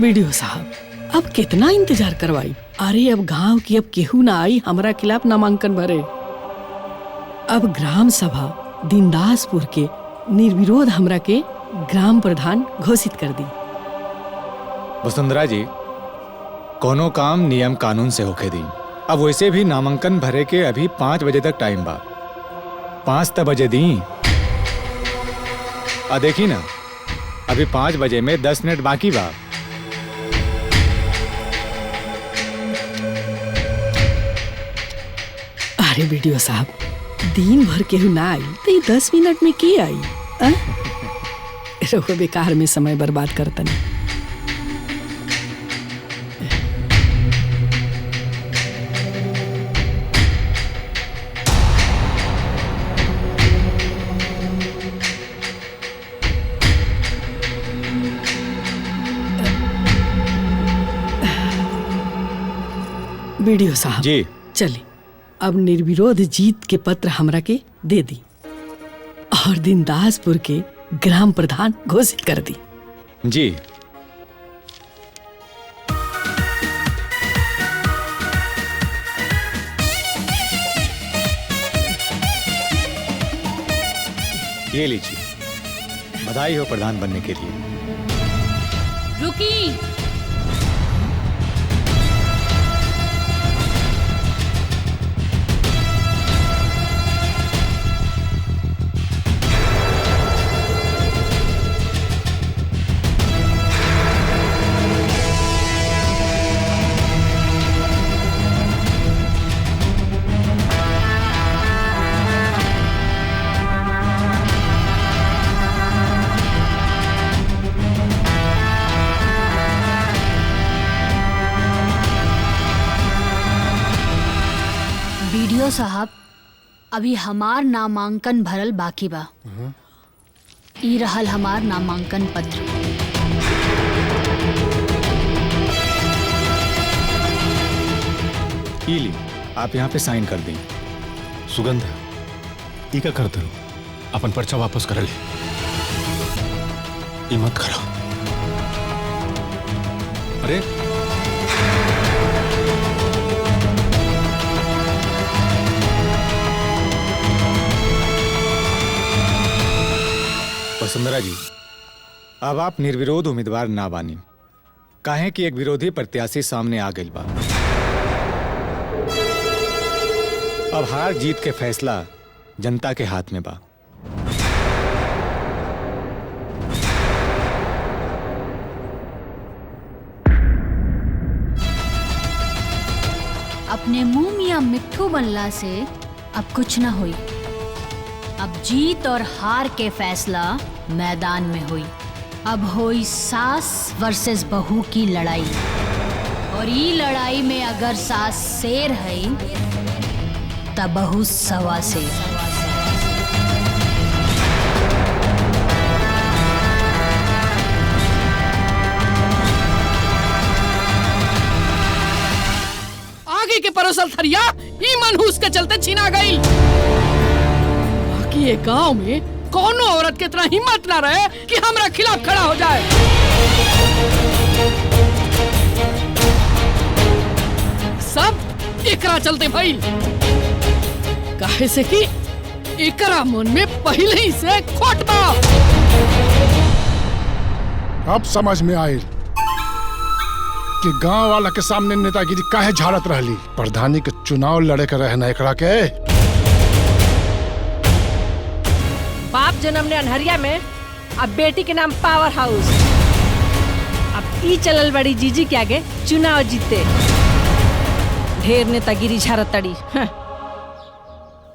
Video साहब अब कितना इंतजार करवाई। अरे अब गांव की अब केहू ना आई हमरा खिलाफ नामांकन भरे। अब ग्राम सभा दीनदासपुर के निर्विरोध हमरा के ग्राम प्रधान घोषित कर दी। वसुंधरा जी, कोनो काम नियम कानून से होके दी। अब वैसे भी नामांकन भरे के अभी 5 बजे तक टाइम बा। 5 बजे दी। देखी ना, अभी 5 बजे में 10 मिनट बाकी बा। अरे वीडियो साहब, दिन भर केहू ना आई तो ये 10 मिनट में के आई? रहो बेकार में समय बर्बाद करतन। वीडियो साहब जी, चलिए अब निर्विरोध जीत के पत्र हमरा के दे दी और दीनदासपुर के ग्राम प्रधान घोषित कर दी। जी ये लीजिए, बधाई हो प्रधान बनने के लिए। रुकी, वीडियो साहब अभी हमार नामांकन भरल बाकी बा। ई रहल हमार नामांकन पत्र। ये ली, आप यहाँ पे साइन कर दें। सुगंध ई का करते हो? अपन पर्चा वापस कर ले। ई मत करो। अरे वसुंधरा जी, अब आप निर्विरोध उम्मीदवार ना बानी, काहे कि एक विरोधी प्रत्याशी सामने आ गई बा। अब हार जीत के फैसला जनता के हाथ में बा। अपने मुंह मियां मिट्ठू बनला से अब कुछ ना हुई। अब जीत और हार के फैसला मैदान में हुई। अब हुई सास वर्सेस बहू की लड़ाई, और ये लड़ाई में अगर सास शेर है तब बहू सवा शेर। आगे के परोसल थरिया ई मनहूस के चलते छीना गई। बाकी ये गांव में कोनो औरत के इतना हिम्मत ना रहे कि हमरा खिलाफ खड़ा हो जाए। सब एकरा चलते भाई, काहे से कि एकरा मन में पहले ही से खोट बा। अब समझ में आयल कि गांव वाला के सामने नेतागिरी काहे झाड़त रहली। प्रधानी के चुनाव लड़े के रहना एकरा के। बाप जन्म ने अनहरिया में, अब बेटी के नाम पावर हाउस। अब ई चलल बड़ी जीजी के आगे चुनाव जीते। ढेर नेतागिरी झाड़त तड़ी।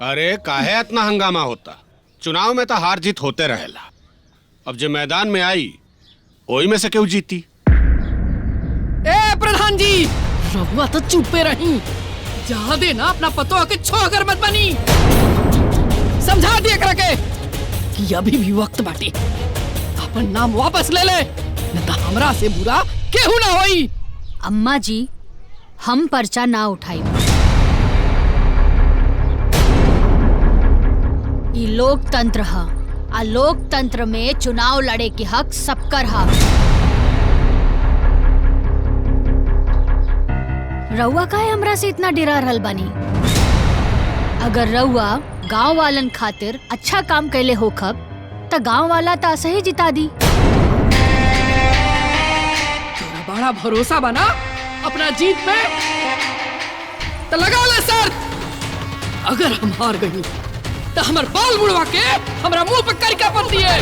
अरे काहे इतना हंगामा होता? चुनाव में तो हार जीत होते रहेला। अब जो मैदान में आई वही में से क्यों जीती? ए प्रधान जी, रहुआ तो चुपे रही। जा दे ना अपना पतो आके छोकर मत बनी। समझा दिया करा के कि अभी भी वक्त बाटे। अपन नाम वापस ले ले, न तो हमरा से बुरा केहू ना होई। अम्मा जी, हम पर्चा ना उठाई। ये लोकतंत्र है, आ लोकतंत्र में चुनाव लड़े के हक सबकर हा। रउआ काहे हमरा से इतना डरा रहल बानी? अगर रउआ गांव वालन खातिर अच्छा काम कैले होखब त गांव वाला त सही जिता दी। तोरा बड़ा भरोसा बना अपना जीत पे, तो लगा ले सर। अगर हम हार गई तो हमार बाल मुड़वा के हमरा मुंह पे करका पड़ दिए।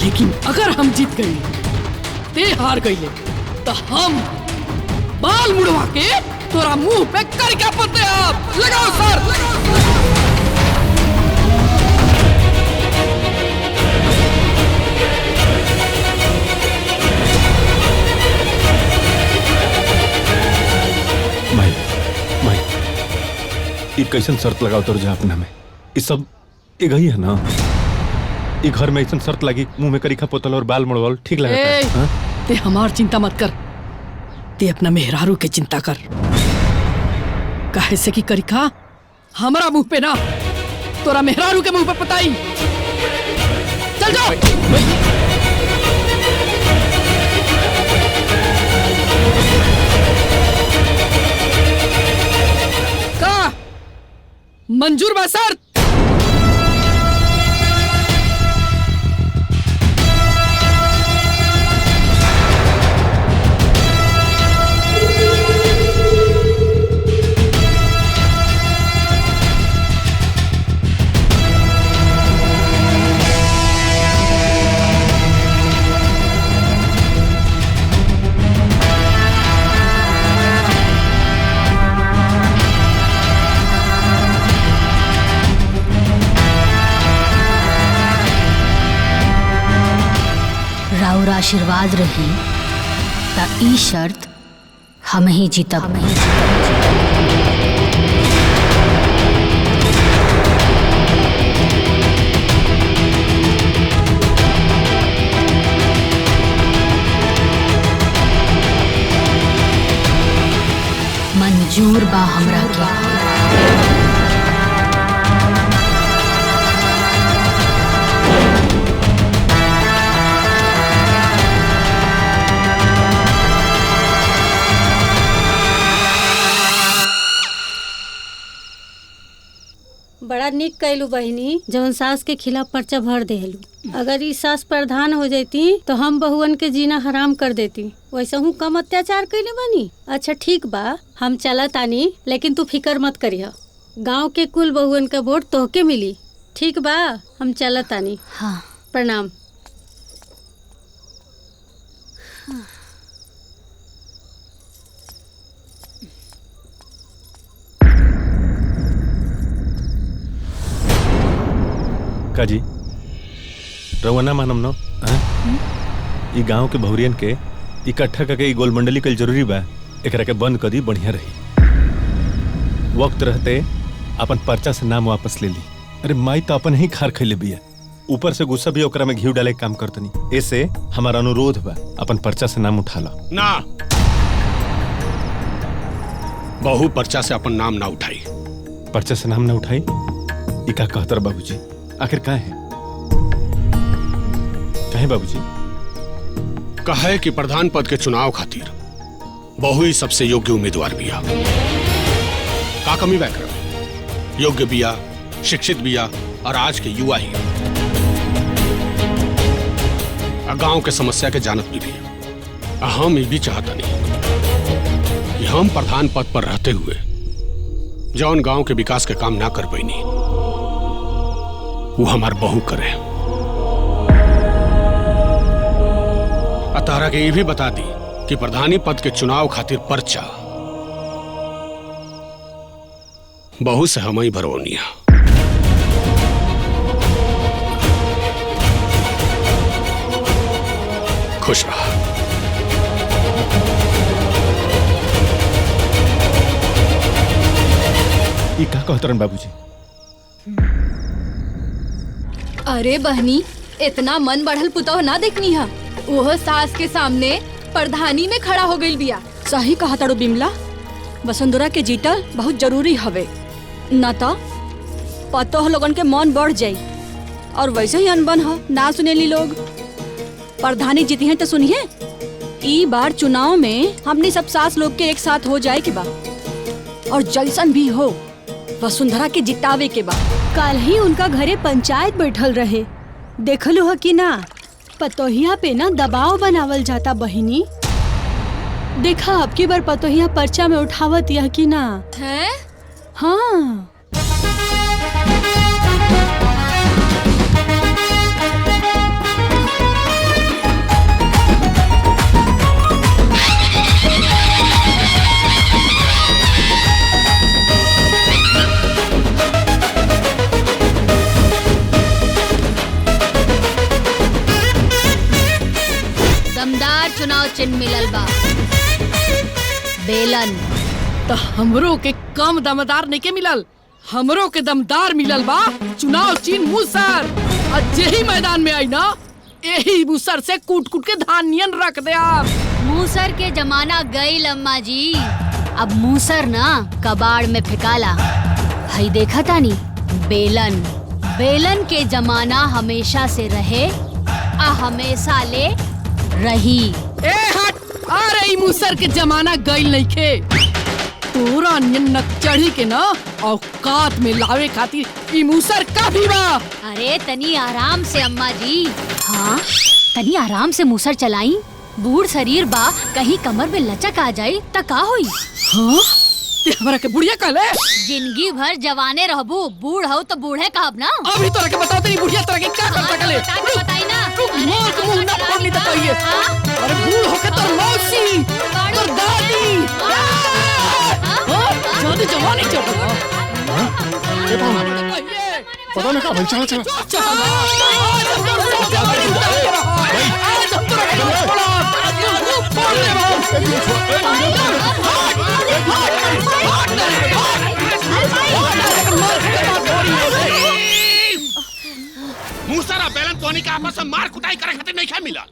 लेकिन अगर हम जीत गई ते हार गई तो हम बाल मुड़वा के तोरा मुंह पे करका पड़ दे। आप लगाओ सर, ई कैसन शर्त लगाओ तोर जा अपना में? ई सब एक ही है ना? ई घर में ऐसन शर्त लगी मुंह में करीखा पोतल और बाल मुड़वल ठीक लगता है? ते हमार चिंता मत कर, ते अपना मेहरारू के चिंता कर। काहे से कि करीखा हमारा मुंह पे ना तोरा मेहरारू के मुंह पे पताई। चल जाओ। मंजूर बा सर? राउर आशीर्वाद रही त ई शर्त हम ही जीतब। मंजूर बा हमरा के? बड़ा निक कैलू बहिनी जौन सास के खिलाफ पर्चा भर देहलू। अगर ई सास प्रधान हो जाती तो हम बहुअन के जीना हराम कर देती। वैसे हूँ कम अत्याचार कैले बनी। अच्छा ठीक बा, हम चला तानी, लेकिन तू फिकर मत करिह। गांव के कुल बहुअन का वोट तोहके मिली। ठीक बा, हम चला तानी। हाँ प्रणाम। काजी रवना मानम न? ई गांव के बहुरियन के इकट्ठा करके ई गोल मंडली कल जरूरी बा। एकरा के बंद कर दी, बढ़िया रही। वक्त रहते अपन पर्चा से नाम वापस ले ली। अरे माई तो अपन ही खार खैले बिया, ऊपर से गुस्सा भी ओकरा में घी डाले के काम करतनी। ऐसे हमारा अनुरोध बा, अपन पर्चा से नाम उठा लो। ना, बहू पर्चा से अपन नाम ना उठाई। पर्चा से नाम ना उठाई? ई का कहतर बाबूजी? आखिर का है? कहे बाबूजी? कहे कि प्रधान पद के चुनाव खातिर बहु ही सबसे योग्य उम्मीदवार बिया। का कमी बैकर में? योग्य बिया, शिक्षित बिया और आज के युवा ही गांव के समस्या के जानत भी बिया। हम ये भी चाहता नहीं कि हम प्रधान पद पर रहते हुए जौन गांव के विकास के काम ना कर पैनी वो हमार बहू करे। तारा के ये भी बता दी कि प्रधानी पद के चुनाव खातिर पर्चा बहू से हम ही भरवनिया। खुश रहा। ई का कहतरन बाबूजी? अरे बहनी, इतना मन बढ़ल पुतौ ना देखनी है। वो सास के सामने प्रधानी में खड़ा हो गई बिया। सही कहा तारो बिमला, वसुंधरा के जीतल बहुत जरूरी हवे, न तो पतोह लोगन के मन बढ़ जाई और वैसे ही अनबन ह ना सुनेली लोग। प्रधानी जीती हैं तो सुनिए, ई बार चुनाव में हमने सब सास लोग के एक साथ हो जाए के बा और जैसन भी हो वसुंधरा के जितावे के बा। कल ही उनका घरे पंचायत बैठल रहे, देखलू हो कि ना? पतोहिया पे ना दबाव बनावल जाता बहिनी। देखा अब की बार पतोहिया पर्चा में उठावत या कि ना? हैं? हाँ। दमदार चुनाव चिन्ह मिलल बा, बेलन। तो हमरो के कम दमदार नहीं के मिलल, हमरो के दमदार मिलल बा चुनाव चिन्ह मूसर। और यही मैदान में आई ना, यही मूसर से कूट कूट के धान नियन रख दे आप। मूसर के जमाना गई अम्मा जी, अब मूसर ना कबाड़ में फेंकाला। हई देखा तानी बेलन, बेलन के जमाना हमेशा से रहे आ हमेशा ले रही। ए हट, आ रही मूसर के जमाना गई नहीं खे। तोरा नियन नक चढ़ी के ना औकात में लावे खातिर ई मूसर काफी बा। अरे तनी आराम से अम्मा जी। हाँ तनी आराम से मूसर चलाई, बूढ़ शरीर बा, कहीं कमर में लचक आ जाये त का होई? हाँ? ते हमरा के बुढ़िया कहले? जिंदगी भर जवाने रहबू, बूढ़ हो तो बूढ़े कहब ना। अभी तोरा के बताओ तेरी बुढ़िया तोरा के क्या कर सकले? बताई ना। मोर के मुंह ना फोड़नी तो कहिए। अरे बूढ़ होके तोर मौसी, तोर दादी, जादी जवानी चढ़ रहा। पता नहीं कहाँ चला चला। आज हम तोरा के छोड़ा, फोड़ दे मूसरा बेलन तोनी का आपस में मार कुटाई करे खातिर नहीं मिला।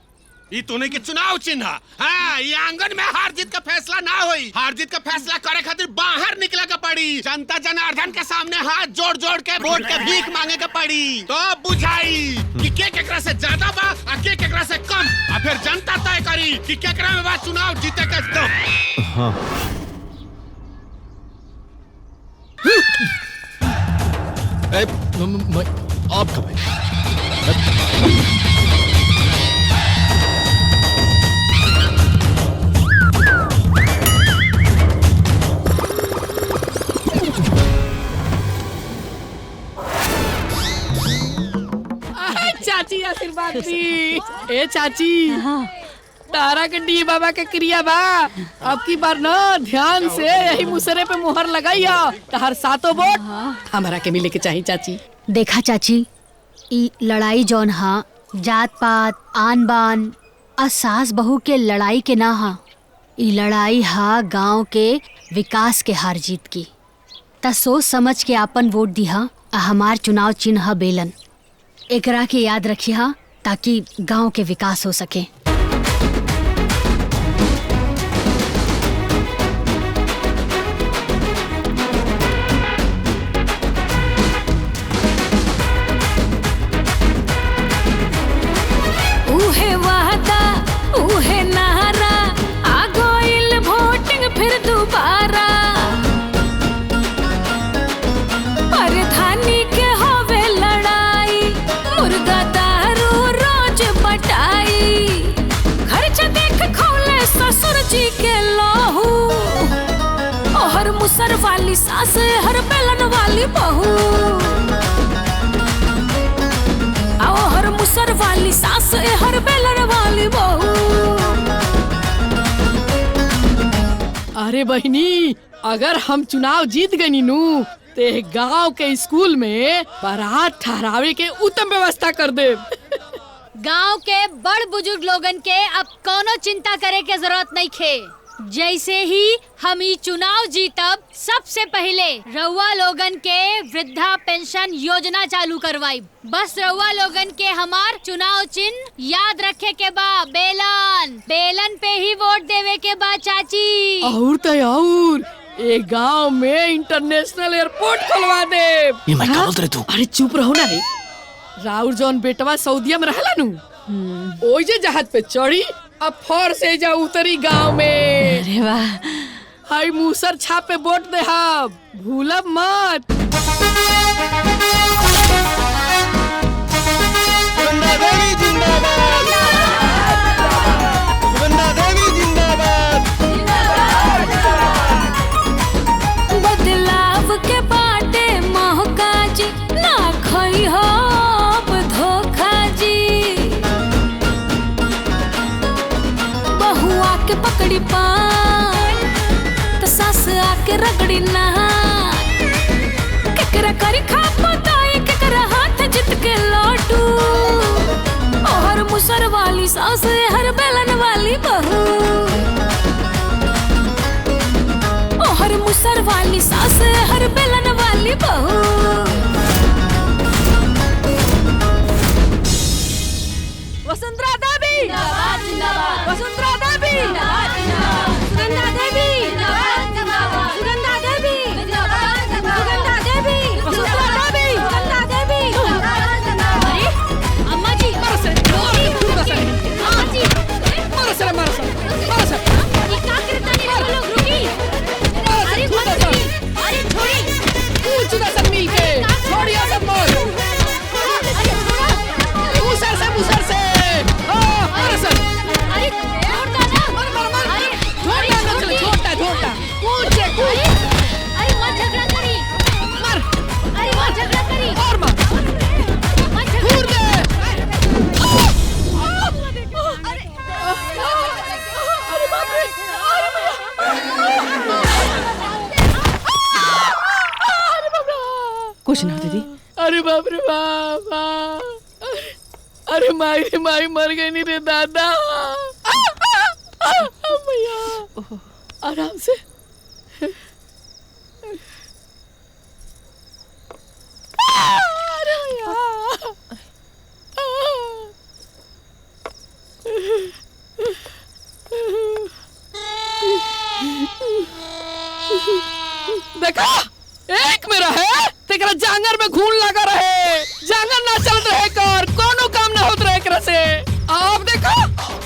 ये तोने के चुनाव चिन्ह। हाँ, ये आंगन में हार जीत का फैसला ना होई। हार जीत का फैसला करे खातिर बाहर निकले के पड़ी, जनता जनार्दन के सामने हाथ जोड़ जोड़ के वोट के भीख मांगे के पड़ी। तो बुझाई कि के केकरा से ज्यादा बा और के केकरा से कम, और फिर जनता तय करी कि केकरा में बा चुनाव जीते के दम। हाँ। आपका भाई चाची आशीर्वाद दी। ए चाची, तारा के डी बाबा के क्रिया बा, अब की बार ना ध्यान से यही मुसरे पे मुहर लगाइया, तार सातों वोट हमारा के मिले के चाहिए चाची। देखा चाची, ई लड़ाई जौन हा जात पात आन बान आ सास बहू के लड़ाई के ना हा, ई लड़ाई हा गांव के विकास के हार जीत की। त सोच समझ के आपन वोट दिहा। आ हमार चुनाव चिन्ह हा बेलन, एकरा के याद रखिया ताकि गांव के विकास हो सके। उहे वादा उहे नारा, आ गइल वोटिंग फिर दोबारा। प्रधानी के होवे लड़ाई, मुर्गा दारू रोज बटाई। खर्च देख खौले ससुर जी के लहू, हर मुसर वाली सास हर बेलन वाली बहू। हर मुसर वाली सास हर बेलन वाली बहू। अरे बहनी, अगर हम चुनाव जीत गए नीनू, ते गांव के स्कूल में बारात ठहरावे के उत्तम व्यवस्था कर दे। गांव के बड़ बुजुर्ग लोगन के अब कोनो चिंता करे के जरूरत नहीं खे। जैसे ही हम ई चुनाव जीतब, सबसे पहले रउआ लोगन के वृद्धा पेंशन योजना चालू करवाई। बस रउआ लोगन के हमार चुनाव चिन्ह याद रखे के बा, बेलन। बेलन पे ही वोट देवे के बा चाची। और तो और एक गांव में इंटरनेशनल एयरपोर्ट खुलवा दे। ये मैं क्या बोल रही तू? अरे चुप रहो ना रे। राउर जौन बेटवा सऊदीया में रहला नू, ओई जे जहाज पे चढ़ी अब फौर से जा उतरी गांव में। अरे वाह। हाई मूसर छाप पे वोट दे हम, भूलब मत। सुगंधा देवी जिंदाबाद, सुगंधा देवी जिंदाबाद। बदलाव के बाटे मौका जी, ना खई हो अब धोखा जी। बहुआ के पकड़ी पान तो सास आके रगड़ी ना। केकरा करी खा पताई, केकरा हाथ जित के लौटू। और मुसर वाली सास हर बेलन वाली बहू। हर मुसर वाली सास हर बेलन वाली बहू। वसुंधरा देवी जिंदाबाद जिंदाबाद, वसुंधरा देवी जिंदाबाद जिंदाबाद, सुगंधा देवी जिंदाबाद जिंदाबाद, सुगंधा देवी जिंदाबाद जिंदाबाद, सुगंधा देवी वसुंधरा देवी सुगंधा देवी। जिंदाबाद जिंदाबाद। अरे अम्मा जी मारो से, अम्मा जी मारो से, मारो से, मारो से। ये क्या करता नहीं वो लोग, रुकी। अरे मत रुकी, अरे छोड़ी। पूछ ना सब मिल के, छोड़िया सब मोर। अरे छोड़ो। मुसर से। हाँ, मारो से। अरे छोड़ता ना। अरे छोटा। कूद जे, कूद। अरे मत झगड़ा करी। मार। अरे मत झगड़ा करी। और मार। मत झगड़ा कूद दे। अरे बाप रे। कुछ ना दीदी। अरे बाप रे बाप। अरे माई रे माई मर गई नहीं रे दादा। भैया आराम से। देखा एक में रहे तेरा जांगर में घून लगा रहे, जांगर ना चल रहे कर कोनो काम ना होत रहे कर से। आप देखा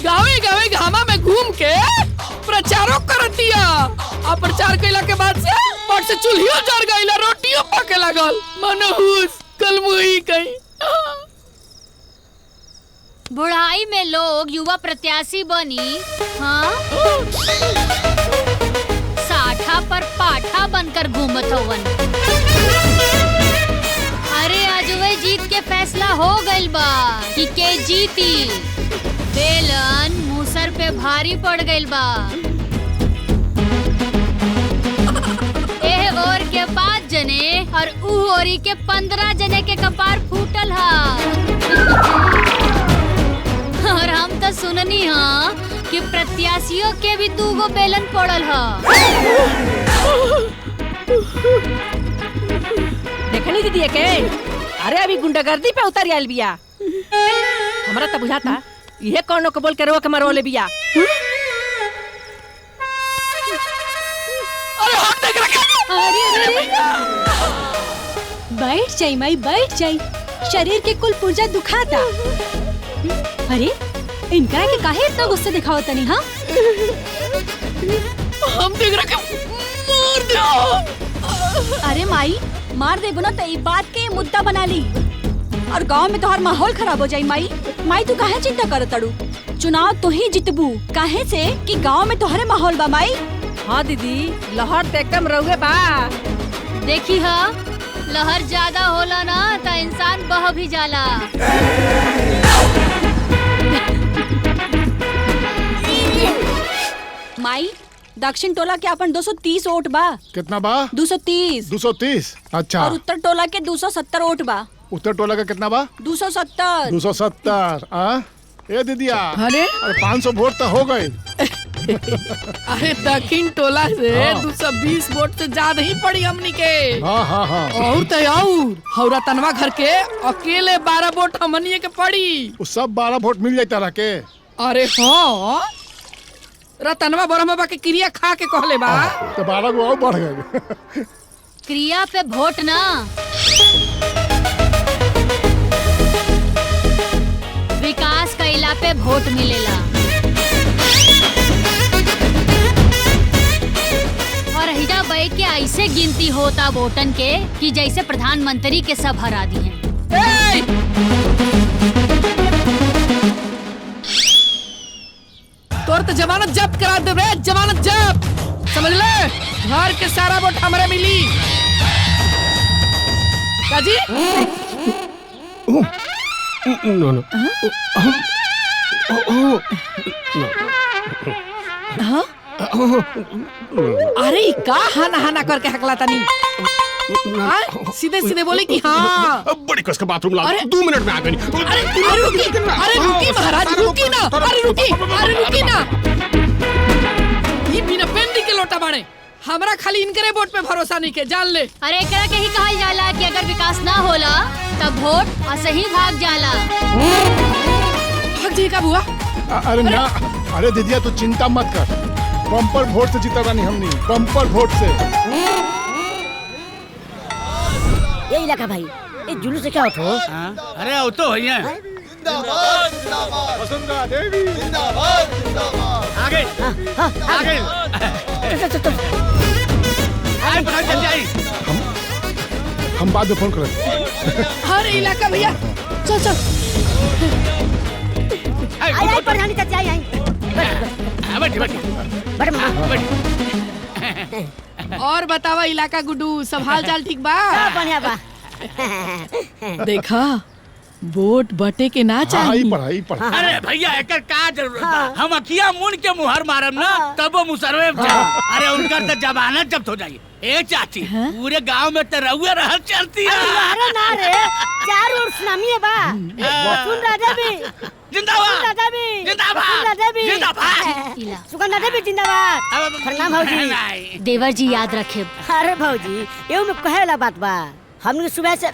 गावे गावे घामा में घूम के प्रचारों कर दिया। अब प्रचार कैला के बाद से पट से चूल्हियों जर गईला, रोटियों पके लगल। मनहूस कलमुही कहीं। बुढ़ाई में लोग युवा प्रत्याशी बनी, हाँ साठा पर पाठा बनकर घूमत हवन। अरे अजवे जीत के फैसला हो गइल बा कि के जीती। बेलन मूसर पे भारी पड़ गइल बा। एह ओर के 5 जने और ऊ ओरी के 15 जने के कपार फूटल हा। और हम तो सुननी हाँ कि प्रत्याशियों के भी 2 गो बेलन पड़ल हा। देखनी दीदी के। अरे अभी गुंडागर्दी पे उतर आयल बिया। हमरा तो बुझाता ये कोनो को बोल के रो के मरोले बिया। अरे बैठ जाई माई, बैठ जाई। शरीर के कुल पुर्जा दुखाता। अरे इनका के काहे इतना गुस्सा दिखाओ तनी? हाँ हम देख रखे मार दो। अरे माई मार देबो ना तो ई बात के मुद्दा बना ली और गांव में तोहर माहौल खराब हो जाई। माई तू काहे चिंता करत तड़ू? चुनाव तो ही जितबू काहे से कि गांव में तोहरे माहौल बा माई। हाँ दीदी लहर तो एकदम रहुए बा। देखी हा लहर ज्यादा होला ना तो इंसान बह भी जाला। माई दक्षिण टोला के अपन 230 वोट बा। कितना बा? 230। 230। अच्छा। और उत्तर टोला के 270 वोट बा। उत्तर टोला का कितना बा? 270। 270। ए दीदिया, अरे 500 वोट तो हो गए। अरे दक्षिण टोला से 220 वोट से ज्यादा ही पड़ी हमनी के। हाँ। और तो और हौरा तनवा घर के अकेले 12 वोट हमनी के पड़ी। वो सब 12 वोट मिल जाता रहा के। अरे हाँ रतनवा बरहमा के क्रिया खा के कहले बा तो 12 को और बढ़ गए। क्रिया पे वोट ना विकास का कइला पे वोट मिलेला। और हिजा बैठ के ऐसे गिनती होता वोटन के कि जैसे प्रधानमंत्री के सब हरा दिए। तोर तो जमानत जब्त करा दे रे, जमानत जब्त, समझ ले। घर के सारा वोट हमारे मिली। काजी? नो नो। हाँ? अरे का हाना हाना करके हकला तनी? सीधे सीधे बोले कि हाँ। बड़ी कस का बाथरूम ला। 2 मिनट में आ गई। अरे रुकी महाराज, रुकी ना। अरे रुकी ना। ये बिना पेंदी के लोटा बाड़े। हमरा खाली इनकरे वोट पे भरोसा नहीं के, जान ले। अरे एकरा के ही कहल जाला कि अगर विकास ना होला तब वोट असही भाग जाला। भाग जी का बुआ? अरे ना, अरे दीदिया तू चिंता मत कर, बम्पर वोट से जीता रानी हमनी, बम्पर वोट से। ये इलाका भाई, ये जुलूस से क्या होता हो? अरे वो तो है वसुंधरा देवी जिंदाबाद जिंदाबाद। आगे आगे हम बाद में फोन करें। अरे इलाका भैया, चल आई प्रधानी चाचा आई। और बतावा इलाका गुड्डू, सब हाल चाल ठीक बा? बढ़िया बा। देखा वोट बटे के ना चाहिए। पढ़ाई। अरे भैया एकर का जरूरत बा? हम अखिया मुन के मुहर मारम ना तब वो मुसरवे में जाए। अरे उनका तो जमानत जब्त हो जाए। ए चाची, पूरे गांव में तो रउआ रहल चलती है। अरे ना रे, चार ओर सुनामी है बा। वसुंधरा देवी जिंदाबाद। सुगंधा देवी जिंदाबाद। प्रणाम भौजी। देवर जी याद रखे। अरे भौजी, ये में कहे वाला बात बा। हमने सुबह से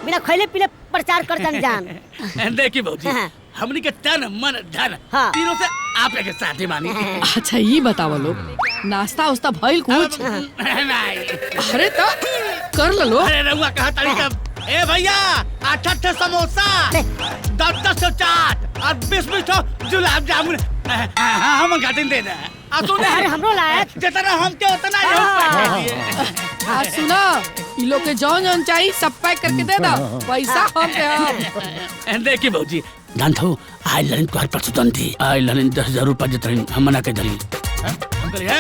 बिना खैले पीले प्रचार करतन जान। देखी भौजी, हमनी के तन मन धन तीनों से आप के साथ ही मानी। अच्छा ये बतावा लोग, नाश्ता उस्ता भइल कुछ? नहीं। अरे तो कर लो। अरे रउआ कहा तरीका। ए भैया 8 समोसा, 10 चाट और 20 गुलाब जामुन हम घाटिन दे दे। अरे हमरो लायक जितना हम के उतना आज सुना, इ लोग के जौन चाहिए सब पैक करके दे दो, पैसा हम दे। देखी भौजी, जानथो आई लइन तोहर परसुतन थी। आई लइन 10,000 रुपया जतरिन हम मना के धरी। हम करिए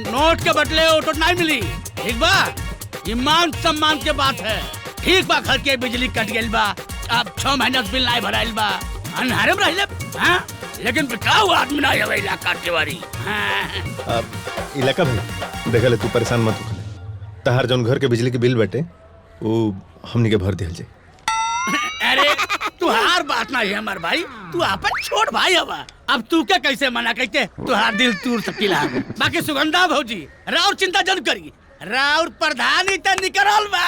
नोट के बदले ऑटो नहीं मिली, ठीक बा? ईमान सम्मान के बात है। ठीक बा, घर के बिजली कट गई बा, अब 6 महीना बिल नहीं भराइल बा, अनहारे में रहिले। हां लेकिन बिकाऊ आदमी ना है इलाका के वारी। अब इलाका भाई देख ले, तू परेशान मत हो। तहार जौन घर के बिजली के बिल बैठे वो हमनी के भर दिहल जाए। अरे तुहार बात ना है हमार भाई, तू आपन छोट भाई हवा। अब तू क्या कैसे मना कहते तुहार दिल तूर सकीला। बाकी सुगंधा भौजी राउर चिंता जन करी, राउर प्रधानी त निकरल बा।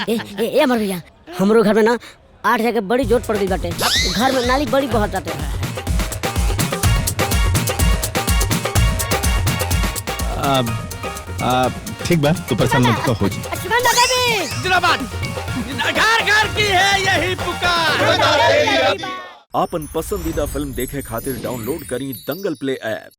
ए अमर भैया, हमरो घर में ना 8 जगह बड़ी जोत पड़ गई बाटे। घर में नाली बड़ी बहुत जाते। ठीक बा, तू परेशान मत हो जी। जिंदाबाद, घर घर की है यही पुकार। आपन पसंदीदा फिल्म देखे खातिर डाउनलोड करी दंगल प्ले ऐप।